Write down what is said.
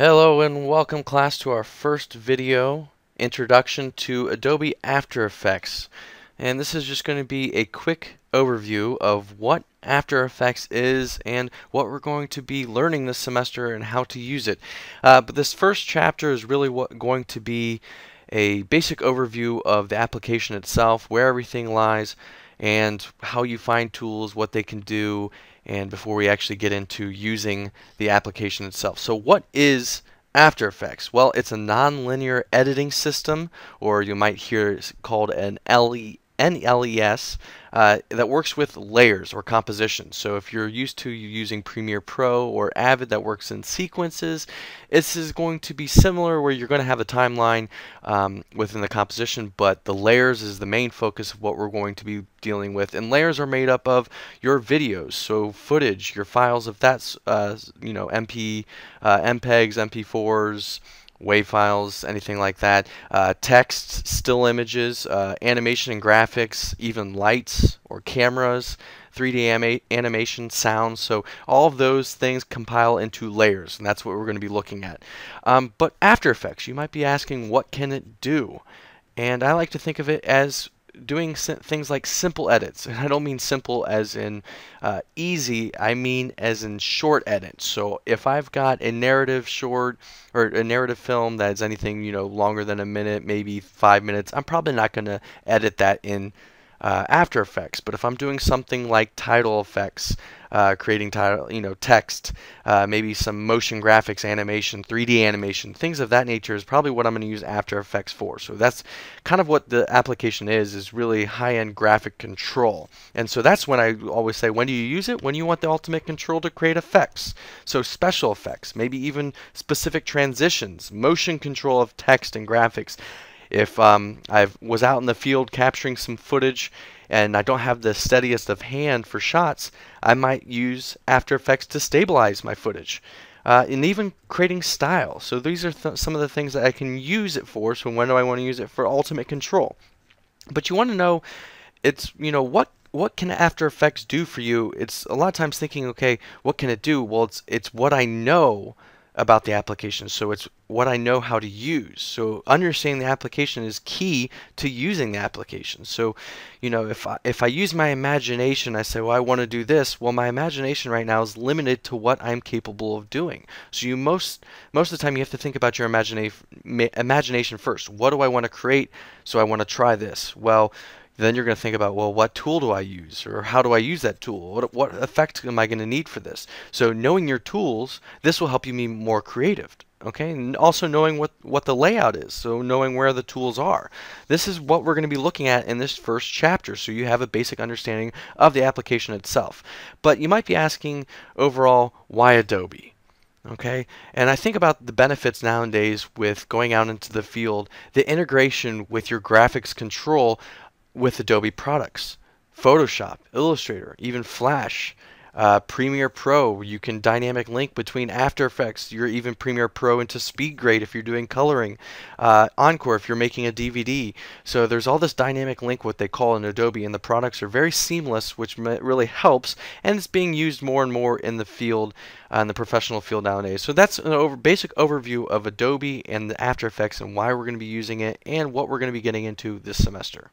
Hello and welcome class to our first video, Introduction to Adobe After Effects. And this is just going to be a quick overview of what After Effects is and what we're going to be learning this semester and how to use it. But this first chapter is really going to be a basic overview of the application itself, where everything lies, and how you find tools, what they can do, and before we actually get into using the application itself. So what is After Effects? Well, it's a non-linear editing system, or you might hear it called an NLES, that works with layers or compositions. So if you're used to using Premiere Pro or Avid that works in sequences, this is going to be similar where you're going to have a timeline within the composition, but the layers is the main focus of what we're going to be dealing with. And layers are made up of your videos, so footage, your files, if that's MPEGs, MP4s, WAV files, anything like that, text, still images, animation and graphics, even lights or cameras, 3D animation, sounds. So all of those things compile into layers, and that's what we're going to be looking at. But After Effects, you might be asking, what can it do? And I like to think of it as doing things like simple edits. And I don't mean simple as in easy, I mean as in short edits. So if I've got a narrative short or a narrative film that's anything longer than a minute, maybe 5 minutes, I'm probably not going to edit that in After Effects. But if I'm doing something like title effects, creating title, text, maybe some motion graphics, animation, 3D animation, things of that nature is probably what I'm going to use After Effects for. So that's kind of what the application is really high-end graphic control. And so that's when I always say, when do you use it? When you want the ultimate control to create effects. So special effects, maybe even specific transitions, motion control of text and graphics. If I was out in the field capturing some footage and I don't have the steadiest of hand for shots, I might use After Effects to stabilize my footage. And even creating style. So these are some of the things that I can use it for. So when do I want to use it? For ultimate control. But you want to know, it's what can After Effects do for you? It's a lot of times thinking, okay, what can it do? Well, it's what I know about the application, so it's what I know how to use. So understanding the application is key to using the application. So if I use my imagination, I say, well, I want to do this. Well, my imagination right now is limited to what I'm capable of doing. So most of the time you have to think about your imagination first. What do I want to create? So I want to try this. Well, then you're going to think about, well, what tool do I use, or how do I use that tool? What effect am I going to need for this? So knowing your tools, this will help you be more creative. Okay, and also knowing what the layout is, so knowing where the tools are. This is what we're going to be looking at in this first chapter, so you have a basic understanding of the application itself. But you might be asking, overall, why Adobe? Okay, and I think about the benefits nowadays with going out into the field, the integration with your graphics control with Adobe products, Photoshop, Illustrator, even Flash, Premiere Pro. You can dynamic link between After Effects, your even Premiere Pro into SpeedGrade if you're doing coloring, Encore if you're making a DVD. So there's all this dynamic link, what they call in Adobe, and the products are very seamless, which really helps, and it's being used more and more in the field, in the professional field nowadays. So that's an basic overview of Adobe and the After Effects and why we're going to be using it and what we're going to be getting into this semester.